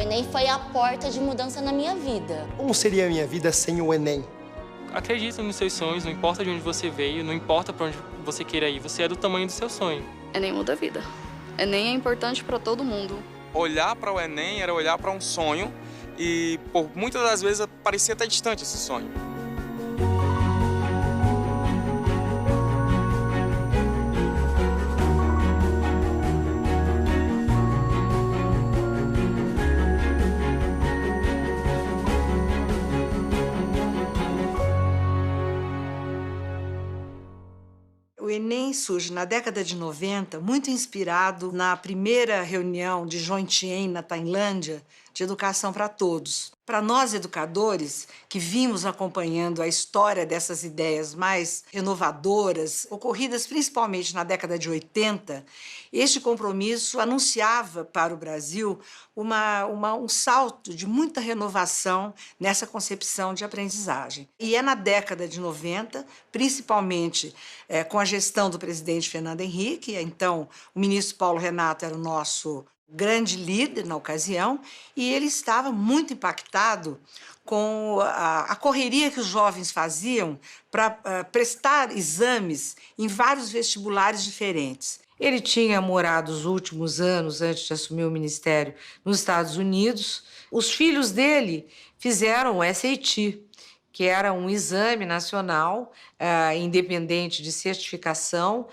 Enem foi a porta de mudança na minha vida. Como seria a minha vida sem o Enem? Acredita nos seus sonhos, não importa de onde você veio, não importa para onde você queira ir, você é do tamanho do seu sonho. Enem muda a vida. Enem é importante para todo mundo. Olhar para o Enem era olhar para um sonho e, por muitas das vezes, parecia até distante esse sonho. O Enem surge na década de 90, muito inspirado na primeira reunião de Jomtien, na Tailândia, de educação para todos. Para nós, educadores, que vimos acompanhando a história dessas ideias mais renovadoras, ocorridas principalmente na década de 80, este compromisso anunciava para o Brasil um salto de muita renovação nessa concepção de aprendizagem. E é na década de 90, principalmente com a gestão do presidente Fernando Henrique, então o ministro Paulo Renato era o nosso grande líder na ocasião, e ele estava muito impactado com a correria que os jovens faziam para prestar exames em vários vestibulares diferentes. Ele tinha morado os últimos anos, antes de assumir o ministério, nos Estados Unidos. Os filhos dele fizeram o SAT, que era um exame nacional independente de certificação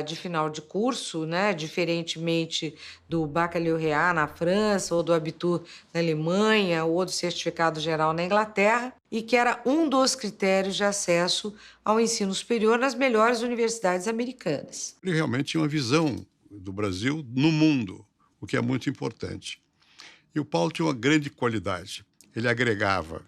de final de curso, né, diferentemente do baccalaureat na França, ou do Abitur na Alemanha, ou do certificado geral na Inglaterra, e que era um dos critérios de acesso ao ensino superior nas melhores universidades americanas. Ele realmente tinha uma visão do Brasil no mundo, o que é muito importante. E o Paulo tinha uma grande qualidade. Ele agregava.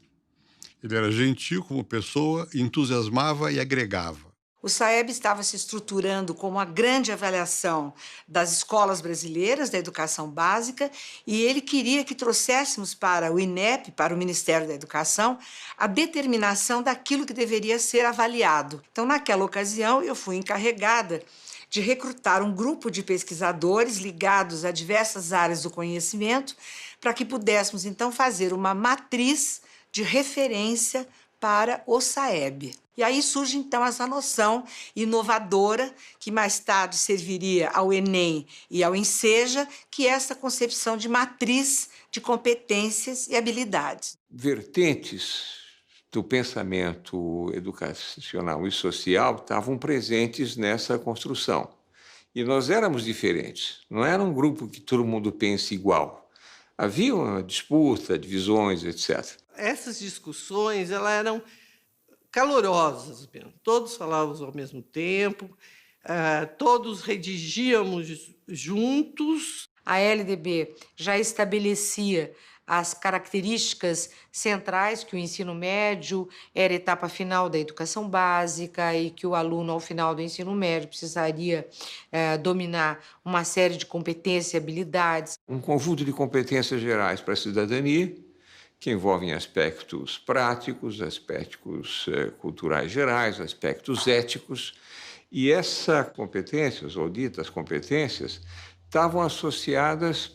Ele era gentil como pessoa, entusiasmava e agregava. O SAEB estava se estruturando como a grande avaliação das escolas brasileiras da educação básica, e ele queria que trouxéssemos para o INEP, para o Ministério da Educação, a determinação daquilo que deveria ser avaliado. Então, naquela ocasião, eu fui encarregada de recrutar um grupo de pesquisadores ligados a diversas áreas do conhecimento, para que pudéssemos, então, fazer uma matriz de referência para o SAEB. E aí surge, então, essa noção inovadora, que mais tarde serviria ao Enem e ao Enseja, que é essa concepção de matriz de competências e habilidades. Vertentes do pensamento educacional e social estavam presentes nessa construção. E nós éramos diferentes, não era um grupo que todo mundo pensa igual. Havia uma disputa, divisões, etc. Essas discussões eram calorosas, todos falávamos ao mesmo tempo, todos redigíamos juntos. A LDB já estabelecia as características centrais, que o ensino médio era a etapa final da educação básica e que o aluno, ao final do ensino médio, precisaria dominar uma série de competências e habilidades. Um conjunto de competências gerais para a cidadania, que envolvem aspectos práticos, aspectos culturais gerais, aspectos éticos. E essas competências, ou ditas competências, estavam associadas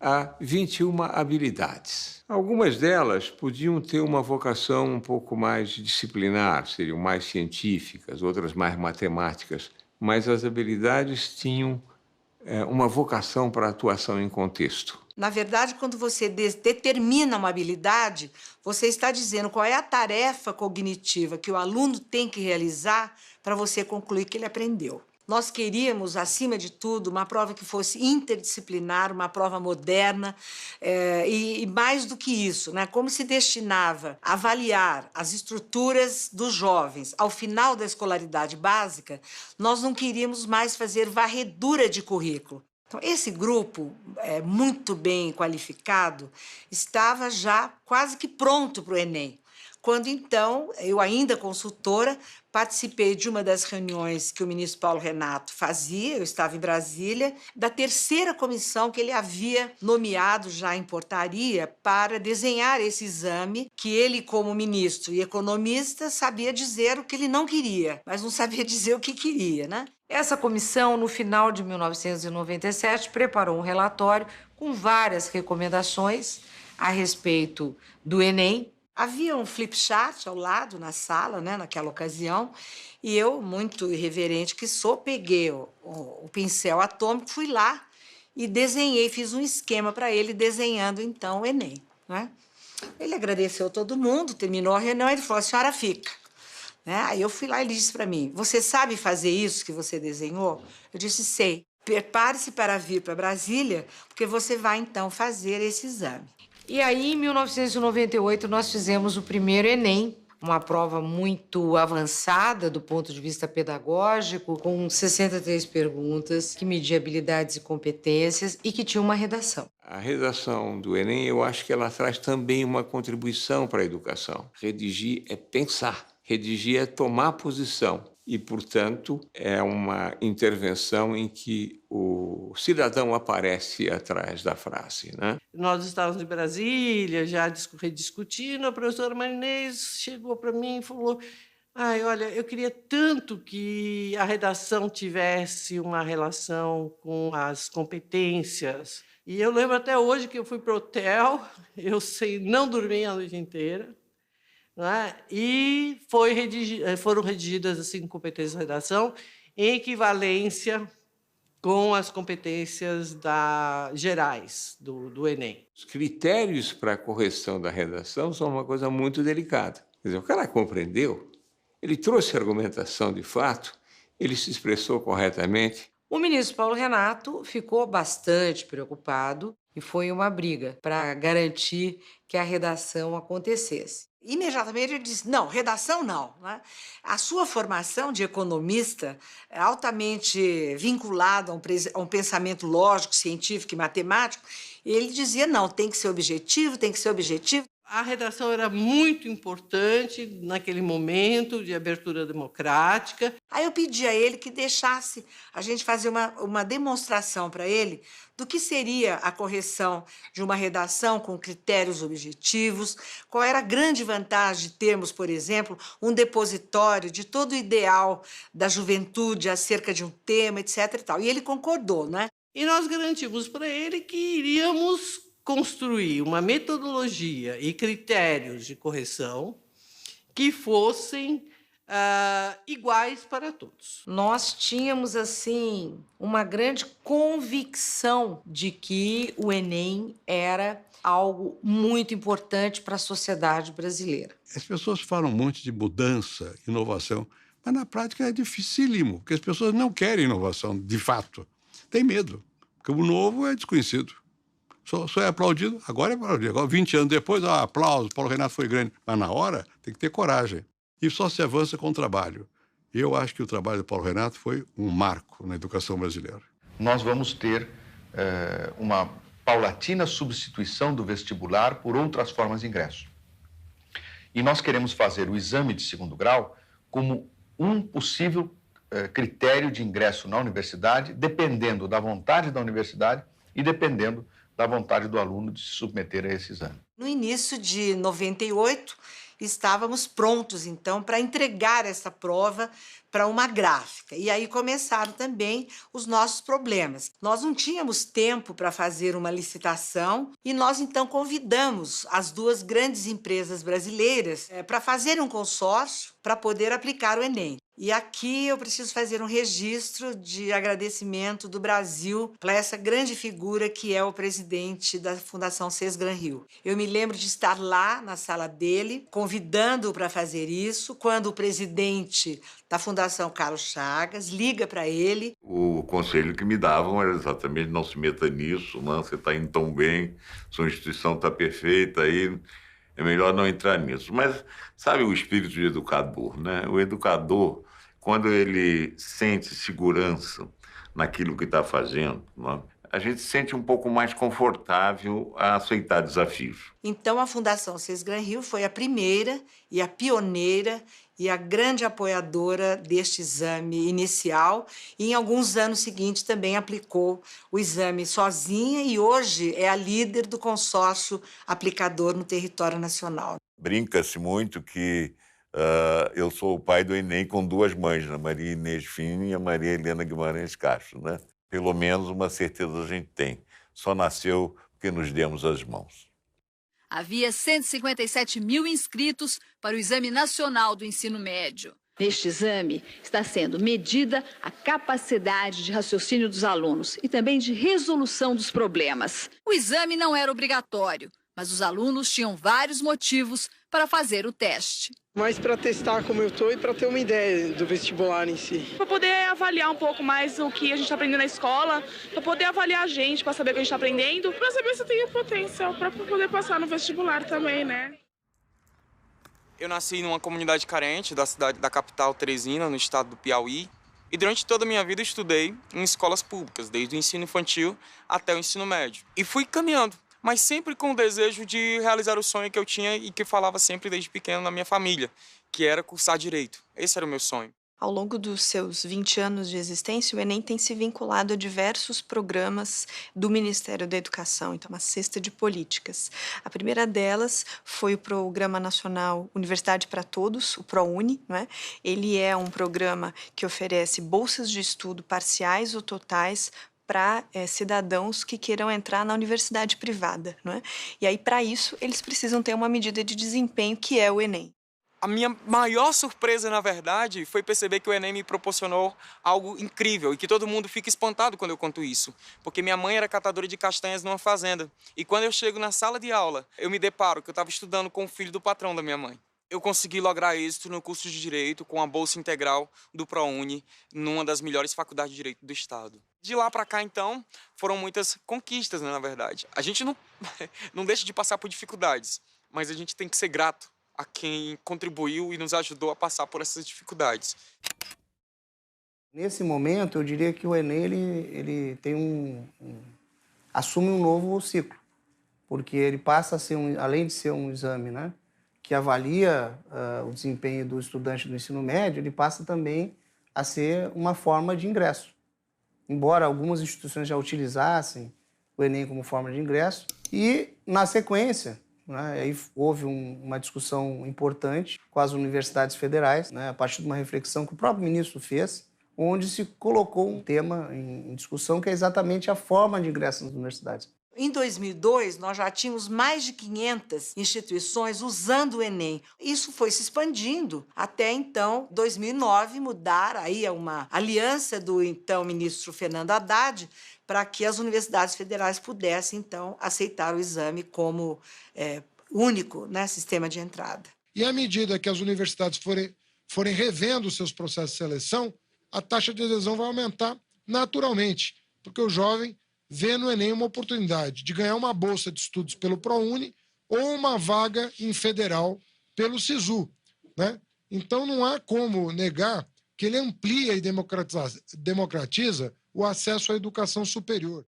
a 21 habilidades. Algumas delas podiam ter uma vocação um pouco mais disciplinar, seriam mais científicas, outras mais matemáticas, mas as habilidades tinham uma vocação para atuação em contexto. Na verdade, quando você determina uma habilidade, você está dizendo qual é a tarefa cognitiva que o aluno tem que realizar para você concluir que ele aprendeu. Nós queríamos, acima de tudo, uma prova que fosse interdisciplinar, uma prova moderna, e mais do que isso, né? Como se destinava a avaliar as estruturas dos jovens ao final da escolaridade básica, nós não queríamos mais fazer varredura de currículo. Então, esse grupo, muito bem qualificado, estava já quase que pronto para o Enem. Quando, então, eu ainda consultora, participei de uma das reuniões que o ministro Paulo Renato fazia, eu estava em Brasília, da terceira comissão que ele havia nomeado já em portaria para desenhar esse exame, que ele, como ministro e economista, sabia dizer o que ele não queria, mas não sabia dizer o que queria, né? Essa comissão, no final de 1997, preparou um relatório com várias recomendações a respeito do Enem. Havia um flip chart ao lado na sala, né, naquela ocasião, e eu, muito irreverente que sou, peguei o pincel atômico, fui lá e desenhei, fiz um esquema para ele, desenhando, então, o Enem, né? Ele agradeceu todo mundo, terminou a reunião, ele falou, a senhora fica. Né? Aí eu fui lá e ele disse para mim, você sabe fazer isso que você desenhou? Eu disse, sei. Prepare-se para vir para Brasília, porque você vai, então, fazer esse exame. E aí, em 1998, nós fizemos o primeiro Enem, uma prova muito avançada do ponto de vista pedagógico, com 63 perguntas, que media habilidades e competências e que tinha uma redação. A redação do Enem, eu acho que ela traz também uma contribuição para a educação. Redigir é pensar, redigir é tomar posição. E, portanto, é uma intervenção em que o cidadão aparece atrás da frase, né? Nós estávamos em Brasília, já rediscutindo, a professora Marinês chegou para mim e falou, olha, eu queria tanto que a redação tivesse uma relação com as competências. E eu lembro até hoje que eu fui para o hotel, não dormi a noite inteira, né? E foram redigidas assim, competências de redação em equivalência com as competências gerais do Enem. Os critérios para a correção da redação são uma coisa muito delicada. Quer dizer, o cara compreendeu, ele trouxe argumentação de fato, ele se expressou corretamente. O ministro Paulo Renato ficou bastante preocupado e foi uma briga para garantir que a redação acontecesse. Imediatamente ele disse, não, redação não. Né? A sua formação de economista, altamente vinculada a um pensamento lógico, científico e matemático, ele dizia, não, tem que ser objetivo, tem que ser objetivo. A redação era muito importante naquele momento de abertura democrática. Aí eu pedi a ele que deixasse a gente fazer uma demonstração para ele do que seria a correção de uma redação com critérios objetivos, qual era a grande vantagem de termos, por exemplo, um depositório de todo o ideal da juventude acerca de um tema, etc. E tal. E ele concordou, né? E nós garantimos para ele que iríamos construir uma metodologia e critérios de correção que fossem iguais para todos. Nós tínhamos, assim, uma grande convicção de que o Enem era algo muito importante para a sociedade brasileira. As pessoas falam muito de mudança, inovação, mas na prática é dificílimo, porque as pessoas não querem inovação, de fato. Tem medo, porque o novo é desconhecido. Só é aplaudido, agora é aplaudido. Agora, 20 anos depois, aplauso, Paulo Renato foi grande. Mas na hora, tem que ter coragem. E só se avança com o trabalho. E eu acho que o trabalho do Paulo Renato foi um marco na educação brasileira. Nós vamos ter uma paulatina substituição do vestibular por outras formas de ingresso. E nós queremos fazer o exame de segundo grau como um possível critério de ingresso na universidade, dependendo da vontade da universidade e dependendo da vontade do aluno de se submeter a esse exame. No início de 98, estávamos prontos, então, para entregar essa prova para uma gráfica. E aí começaram também os nossos problemas. Nós não tínhamos tempo para fazer uma licitação e nós, então, convidamos as duas grandes empresas brasileiras para fazer um consórcio para poder aplicar o Enem. E aqui eu preciso fazer um registro de agradecimento do Brasil para essa grande figura que é o presidente da Fundação Cés Gran Rio. Eu me lembro de estar lá na sala dele, convidando-o para fazer isso, quando o presidente da Fundação Carlos Chagas liga para ele. O conselho que me davam era exatamente não se meta nisso, não, você está indo tão bem, sua instituição está perfeita, aí é melhor não entrar nisso. Mas sabe o espírito de educador, né? O educador, quando ele sente segurança naquilo que está fazendo, né? A gente se sente um pouco mais confortável a aceitar desafios. Então, a Fundação Cés Gran Rio foi a primeira e a pioneira e a grande apoiadora deste exame inicial e em alguns anos seguintes também aplicou o exame sozinha e hoje é a líder do consórcio aplicador no território nacional. Brinca-se muito que eu sou o pai do Enem com duas mães, a Maria Inês Fini e a Maria Helena Guimarães Castro, né? Pelo menos uma certeza a gente tem. Só nasceu porque nos demos as mãos. Havia 157 mil inscritos para o Exame Nacional do Ensino Médio. Neste exame está sendo medida a capacidade de raciocínio dos alunos e também de resolução dos problemas. O exame não era obrigatório, mas os alunos tinham vários motivos para fazer o teste. Mais para testar como eu estou e para ter uma ideia do vestibular em si. Para poder avaliar um pouco mais o que a gente está aprendendo na escola, para poder avaliar a gente, para saber o que a gente está aprendendo, para saber se tem potencial para poder passar no vestibular também, né? Eu nasci numa comunidade carente da cidade da capital Teresina, no estado do Piauí. E durante toda a minha vida estudei em escolas públicas, desde o ensino infantil até o ensino médio. E fui caminhando, mas sempre com o desejo de realizar o sonho que eu tinha e que falava sempre desde pequeno na minha família, que era cursar direito. Esse era o meu sonho. Ao longo dos seus 20 anos de existência, o Enem tem se vinculado a diversos programas do Ministério da Educação, então uma cesta de políticas. A primeira delas foi o Programa Nacional Universidade para Todos, o ProUni, não é? Ele é um programa que oferece bolsas de estudo parciais ou totais para cidadãos que queiram entrar na universidade privada, não é? E aí, para isso, eles precisam ter uma medida de desempenho, que é o Enem. A minha maior surpresa, na verdade, foi perceber que o Enem me proporcionou algo incrível e que todo mundo fica espantado quando eu conto isso. Porque minha mãe era catadora de castanhas numa fazenda. E quando eu chego na sala de aula, eu me deparo que eu estava estudando com o filho do patrão da minha mãe. Eu consegui lograr êxito no curso de Direito com a bolsa integral do ProUni, numa das melhores faculdades de Direito do Estado. De lá para cá, então, foram muitas conquistas, né, na verdade. A gente não deixa de passar por dificuldades, mas a gente tem que ser grato a quem contribuiu e nos ajudou a passar por essas dificuldades. Nesse momento, eu diria que o Enem ele tem assume um novo ciclo, porque ele passa a ser, além de ser um exame, né, que avalia o desempenho do estudante do ensino médio, ele passa também a ser uma forma de ingresso. Embora algumas instituições já utilizassem o Enem como forma de ingresso, e, na sequência, né, aí houve uma discussão importante com as universidades federais, né, a partir de uma reflexão que o próprio ministro fez, onde se colocou um tema em discussão, que é exatamente a forma de ingresso nas universidades. Em 2002, nós já tínhamos mais de 500 instituições usando o Enem. Isso foi se expandindo até, então, 2009, mudar aí uma aliança do, então, ministro Fernando Haddad para que as universidades federais pudessem, então, aceitar o exame como único, né, sistema de entrada. E à medida que as universidades forem revendo os seus processos de seleção, a taxa de adesão vai aumentar naturalmente, porque o jovem vê no Enem uma oportunidade de ganhar uma bolsa de estudos pelo ProUni ou uma vaga em federal pelo SISU, né? Então não há como negar que ele amplia e democratiza o acesso à educação superior.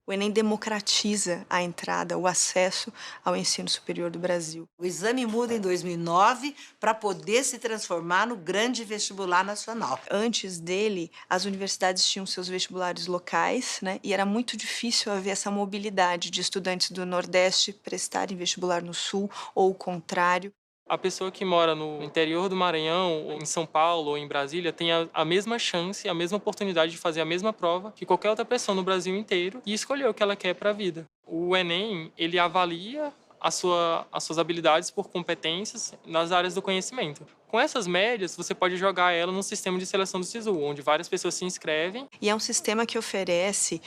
O Enem democratiza a entrada, o acesso ao ensino superior do Brasil. O exame muda em 2009 para poder se transformar no grande vestibular nacional. Antes dele, as universidades tinham seus vestibulares locais, né? E era muito difícil haver essa mobilidade de estudantes do Nordeste prestarem vestibular no Sul ou o contrário. A pessoa que mora no interior do Maranhão, ou em São Paulo ou em Brasília, tem a mesma chance, a mesma oportunidade de fazer a mesma prova que qualquer outra pessoa no Brasil inteiro e escolher o que ela quer para a vida. O Enem, ele avalia as suas habilidades por competências nas áreas do conhecimento. Com essas médias, você pode jogar ela no sistema de seleção do SISU, onde várias pessoas se inscrevem. E é um sistema que oferece,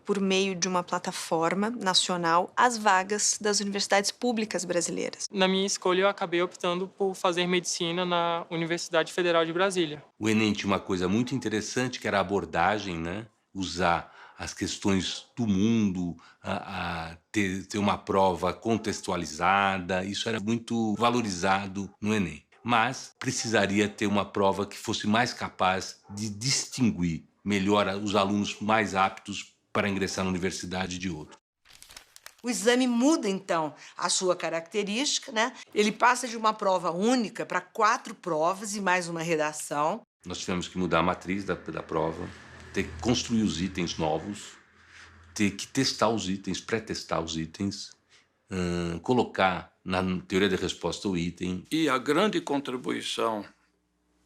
por meio de uma plataforma nacional, as vagas das universidades públicas brasileiras. Na minha escolha, eu acabei optando por fazer medicina na Universidade Federal de Brasília. O Enem tinha uma coisa muito interessante, que era a abordagem, né? Usar as questões do mundo, ter uma prova contextualizada, isso era muito valorizado no Enem. Mas precisaria ter uma prova que fosse mais capaz de distinguir melhor os alunos mais aptos para ingressar na universidade de outro. O exame muda, então, a sua característica, né? Ele passa de uma prova única para 4 provas e mais uma redação. Nós tivemos que mudar a matriz da prova, ter que construir os itens novos, ter que testar os itens, pré-testar os itens, colocar na teoria da resposta o item. E a grande contribuição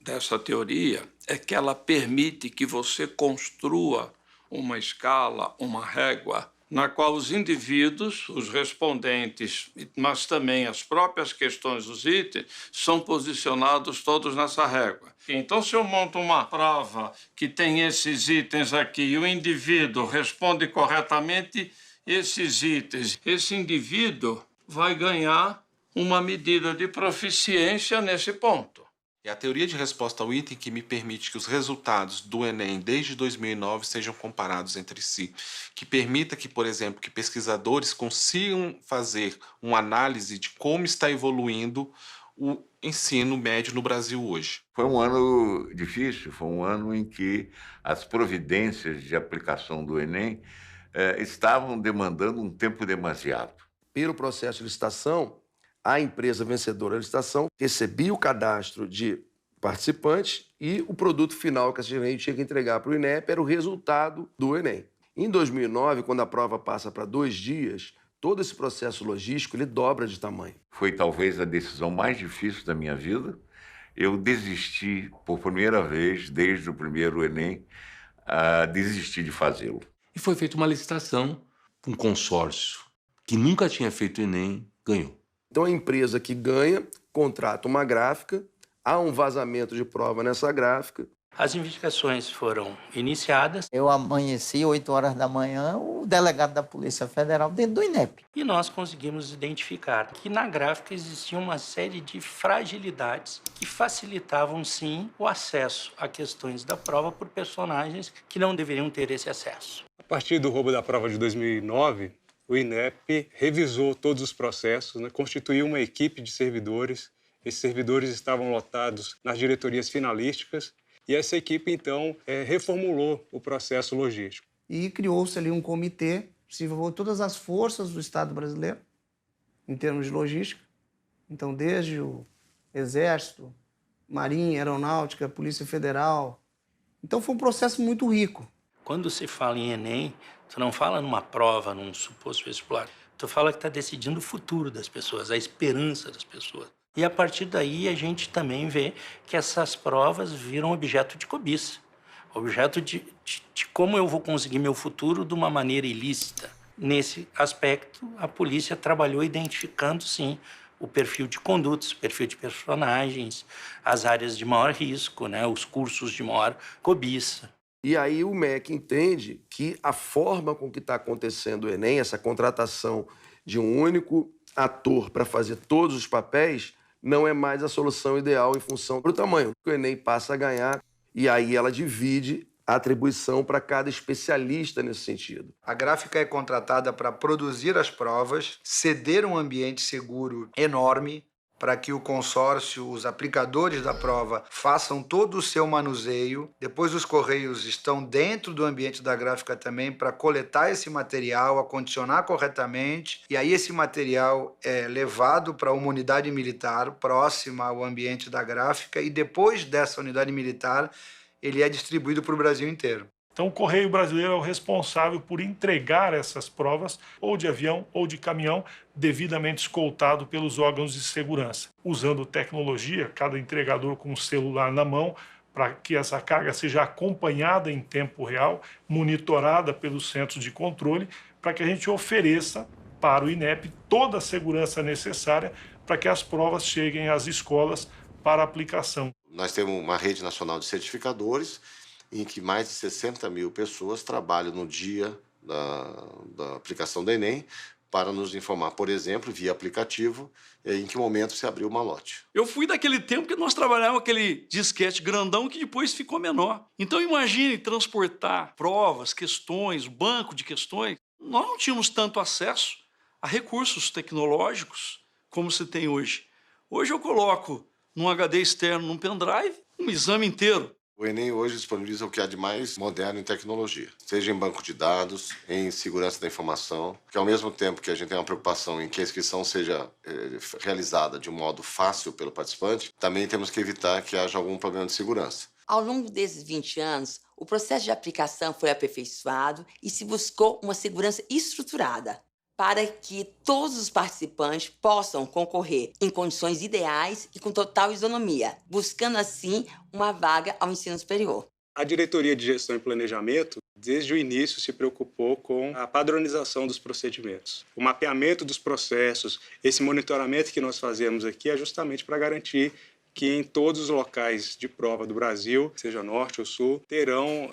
dessa teoria é que ela permite que você construa uma escala, uma régua, na qual os indivíduos, os respondentes, mas também as próprias questões dos itens, são posicionados todos nessa régua. Então, se eu monto uma prova que tem esses itens aqui e o indivíduo responde corretamente esses itens, esse indivíduo vai ganhar uma medida de proficiência nesse ponto. É a teoria de resposta ao item que me permite que os resultados do Enem desde 2009 sejam comparados entre si, que permita que, por exemplo, que pesquisadores consigam fazer uma análise de como está evoluindo o ensino médio no Brasil hoje. Foi um ano difícil, foi um ano em que as providências de aplicação do Enem estavam demandando um tempo demasiado. Pelo processo de licitação, a empresa vencedora da licitação recebia o cadastro de participantes e o produto final que a gente tinha que entregar para o INEP era o resultado do Enem. Em 2009, quando a prova passa para 2 dias, todo esse processo logístico ele dobra de tamanho. Foi talvez a decisão mais difícil da minha vida. Eu desisti por primeira vez, desde o primeiro Enem, desisti de fazê-lo. E foi feita uma licitação, um consórcio que nunca tinha feito o Enem ganhou. Então, a empresa que ganha contrata uma gráfica, há um vazamento de prova nessa gráfica. As investigações foram iniciadas. Eu amanheci 8 horas da manhã, o delegado da Polícia Federal dentro do INEP. E nós conseguimos identificar que na gráfica existia uma série de fragilidades que facilitavam, sim, o acesso a questões da prova por personagens que não deveriam ter esse acesso. A partir do roubo da prova de 2009, o INEP revisou todos os processos, constituiu uma equipe de servidores. Esses servidores estavam lotados nas diretorias finalísticas e essa equipe, então, reformulou o processo logístico. E criou-se ali um comitê, se envolveu todas as forças do Estado brasileiro, em termos de logística. Então, desde o Exército, Marinha, Aeronáutica, Polícia Federal. Então, foi um processo muito rico. Quando se fala em Enem, tu não fala numa prova, num suposto vestibular. Tu fala que está decidindo o futuro das pessoas, a esperança das pessoas. E a partir daí a gente também vê que essas provas viram objeto de cobiça. Objeto de como eu vou conseguir meu futuro de uma maneira ilícita. Nesse aspecto, a polícia trabalhou identificando, sim, o perfil de condutas, o perfil de personagens, as áreas de maior risco, os cursos de maior cobiça. E aí o MEC entende que a forma com que está acontecendo o Enem, essa contratação de um único ator para fazer todos os papéis, não é mais a solução ideal em função do tamanho. O Enem passa a ganhar e aí ela divide a atribuição para cada especialista nesse sentido. A gráfica é contratada para produzir as provas, ceder um ambiente seguro enorme, para que o consórcio, os aplicadores da prova, façam todo o seu manuseio. Depois os Correios estão dentro do ambiente da gráfica também para coletar esse material, acondicionar corretamente. E aí esse material é levado para uma unidade militar próxima ao ambiente da gráfica e depois dessa unidade militar ele é distribuído para o Brasil inteiro. Então, o Correio Brasileiro é o responsável por entregar essas provas, ou de avião ou de caminhão, devidamente escoltado pelos órgãos de segurança. Usando tecnologia, cada entregador com um celular na mão, para que essa carga seja acompanhada em tempo real, monitorada pelos centros de controle, para que a gente ofereça para o INEP toda a segurança necessária para que as provas cheguem às escolas para aplicação. Nós temos uma rede nacional de certificadores, em que mais de 60 mil pessoas trabalham no dia da aplicação do Enem para nos informar, por exemplo, via aplicativo, em que momento se abriu o malote. Eu fui daquele tempo que nós trabalhávamos aquele disquete grandão que depois ficou menor. Então imagine transportar provas, questões, banco de questões. Nós não tínhamos tanto acesso a recursos tecnológicos como se tem hoje. Hoje eu coloco num HD externo, num pendrive, um exame inteiro. O Enem hoje disponibiliza o que há de mais moderno em tecnologia, seja em banco de dados, em segurança da informação, que ao mesmo tempo que a gente tem uma preocupação em que a inscrição seja realizada de um modo fácil pelo participante, também temos que evitar que haja algum problema de segurança. Ao longo desses 20 anos, o processo de aplicação foi aperfeiçoado e se buscou uma segurança estruturada para que todos os participantes possam concorrer em condições ideais e com total isonomia, buscando assim uma vaga ao ensino superior. A Diretoria de Gestão e Planejamento, desde o início, se preocupou com a padronização dos procedimentos. O mapeamento dos processos, esse monitoramento que nós fazemos aqui é justamente para garantir que em todos os locais de prova do Brasil, seja norte ou sul, terão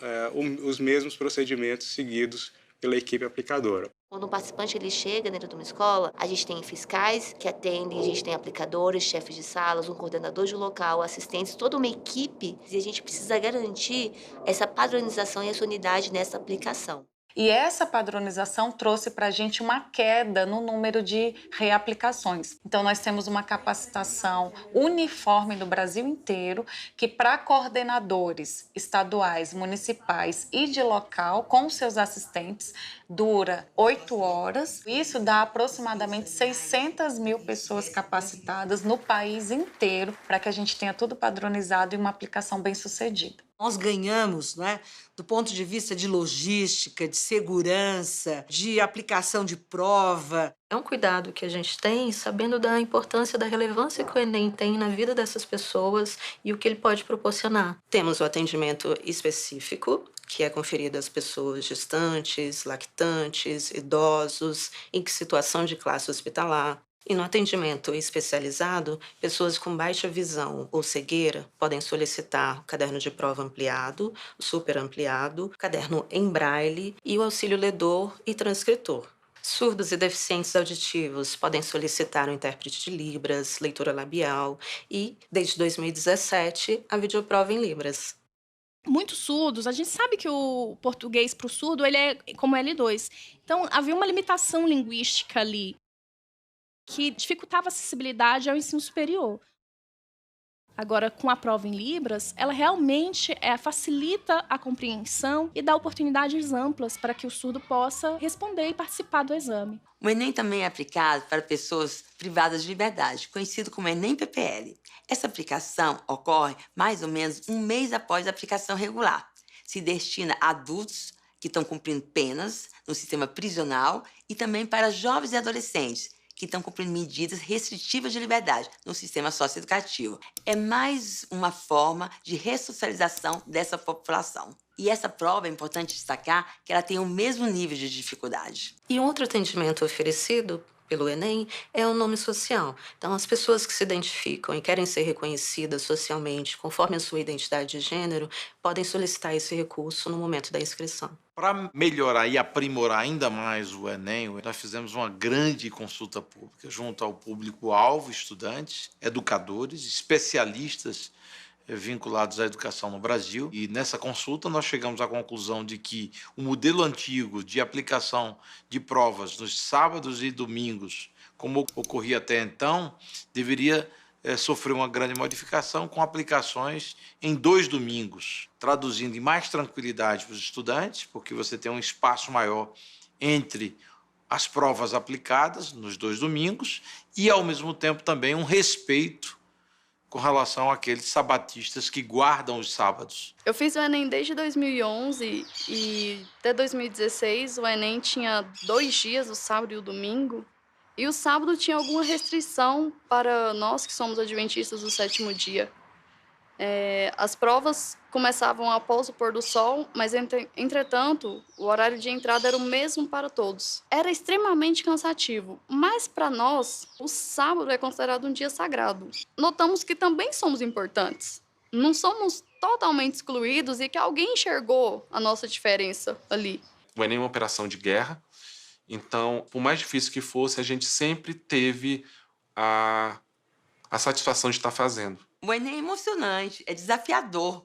os mesmos procedimentos seguidos pela equipe aplicadora. Quando um participante ele chega dentro de uma escola, a gente tem fiscais que atendem, a gente tem aplicadores, chefes de salas, um coordenador de local, assistentes, toda uma equipe, e a gente precisa garantir essa padronização e essa unidade nessa aplicação. E essa padronização trouxe para a gente uma queda no número de reaplicações. Então, nós temos uma capacitação uniforme no Brasil inteiro, que para coordenadores estaduais, municipais e de local, com seus assistentes, dura 8 horas. Isso dá aproximadamente 600 mil pessoas capacitadas no país inteiro, para que a gente tenha tudo padronizado e uma aplicação bem-sucedida. Nós ganhamos, né, do ponto de vista de logística, de segurança, de aplicação de prova. É um cuidado que a gente tem, sabendo da importância, da relevância que o Enem tem na vida dessas pessoas e o que ele pode proporcionar. Temos o atendimento específico, que é conferido às pessoas gestantes, lactantes, idosos, em situação de classe hospitalar. E no atendimento especializado, pessoas com baixa visão ou cegueira podem solicitar o caderno de prova ampliado, o super ampliado, o caderno em braille e o auxílio ledor e transcritor. Surdos e deficientes auditivos podem solicitar o intérprete de Libras, leitura labial e, desde 2017, a videoprova em Libras. Muitos surdos, a gente sabe que o português para o surdo ele é como L2. Então, havia uma limitação linguística ali, que dificultava a acessibilidade ao ensino superior. Agora, com a prova em Libras, ela realmente facilita a compreensão e dá oportunidades amplas para que o surdo possa responder e participar do exame. O Enem também é aplicado para pessoas privadas de liberdade, conhecido como Enem PPL. Essa aplicação ocorre mais ou menos um mês após a aplicação regular. Se destina a adultos que estão cumprindo penas no sistema prisional e também para jovens e adolescentes que estão cumprindo medidas restritivas de liberdade no sistema socioeducativo. É mais uma forma de ressocialização dessa população. E essa prova é importante destacar que ela tem o mesmo nível de dificuldade. E um outro atendimento oferecido pelo Enem é o nome social. Então, as pessoas que se identificam e querem ser reconhecidas socialmente conforme a sua identidade de gênero podem solicitar esse recurso no momento da inscrição. Para melhorar e aprimorar ainda mais o Enem, nós fizemos uma grande consulta pública junto ao público-alvo, estudantes, educadores, especialistas vinculados à educação no Brasil. E nessa consulta nós chegamos à conclusão de que o modelo antigo de aplicação de provas nos sábados e domingos, como ocorria até então, deveria sofrer uma grande modificação com aplicações em 2 domingos, traduzindo em mais tranquilidade para os estudantes, porque você tem um espaço maior entre as provas aplicadas nos 2 domingos e, ao mesmo tempo, também um respeito com relação àqueles sabatistas que guardam os sábados. Eu fiz o Enem desde 2011 e até 2016 o Enem tinha 2 dias, o sábado e o domingo. E o sábado tinha alguma restrição para nós que somos adventistas do 7º dia. As provas começavam após o pôr do sol, mas, entretanto, o horário de entrada era o mesmo para todos. Era extremamente cansativo, mas para nós, o sábado é considerado um dia sagrado. Notamos que também somos importantes. Não somos totalmente excluídos e que alguém enxergou a nossa diferença ali. O Enem é uma operação de guerra, então, por mais difícil que fosse, a gente sempre teve a satisfação de estar fazendo. O Enem é emocionante, é desafiador.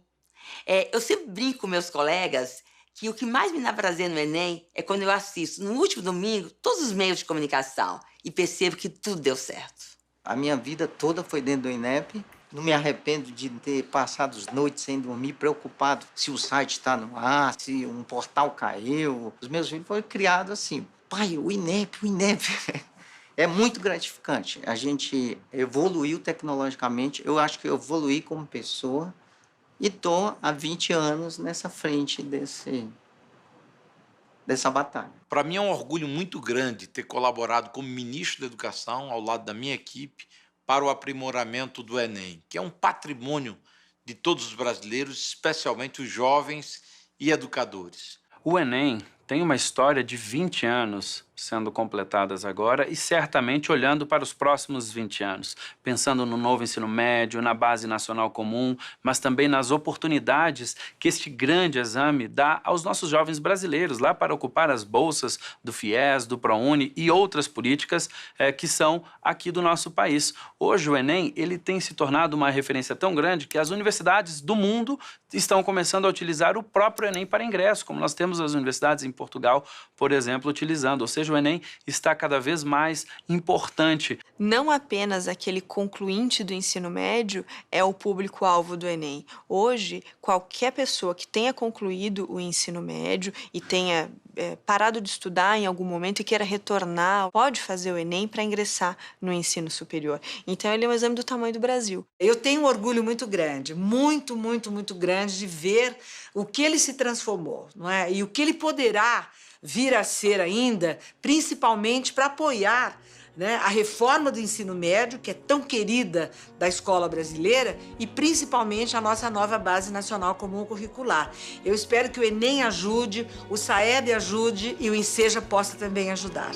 Eu sempre brinco com meus colegas que o que mais me dá prazer no Enem é quando eu assisto, no último domingo, todos os meios de comunicação e percebo que tudo deu certo. A minha vida toda foi dentro do INEP. Não me arrependo de ter passado as noites sem dormir, preocupado se o site está no ar, se um portal caiu. Os meus filhos foram criados assim. Pai, o INEP. É muito gratificante. A gente evoluiu tecnologicamente. Eu acho que eu evoluí como pessoa E estou há 20 anos nessa frente dessa batalha. Para mim é um orgulho muito grande ter colaborado como ministro da Educação, ao lado da minha equipe, para o aprimoramento do Enem, que é um patrimônio de todos os brasileiros, especialmente os jovens e educadores. O Enem tem uma história de 20 anos sendo completadas agora e certamente olhando para os próximos 20 anos, pensando no novo ensino médio, na Base Nacional Comum, mas também nas oportunidades que este grande exame dá aos nossos jovens brasileiros lá para ocupar as bolsas do FIES, do ProUni e outras políticas que são aqui do nosso país. Hoje o Enem ele tem se tornado uma referência tão grande que as universidades do mundo estão começando a utilizar o próprio Enem para ingresso, como nós temos as universidades em Portugal, por exemplo, utilizando, ou seja, o Enem está cada vez mais importante. Não apenas aquele concluinte do ensino médio é o público-alvo do Enem. Hoje, qualquer pessoa que tenha concluído o ensino médio e tenha parado de estudar em algum momento e queira retornar, pode fazer o Enem para ingressar no ensino superior. Então, ele é um exame do tamanho do Brasil. Eu tenho um orgulho muito grande, muito grande de ver o que ele se transformou, não é? E o que ele poderá vir a ser ainda, principalmente para apoiar, né, a reforma do ensino médio, que é tão querida da escola brasileira, e principalmente a nossa nova Base Nacional Comum Curricular. Eu espero que o Enem ajude, o SAEB ajude e o Enseja possa também ajudar.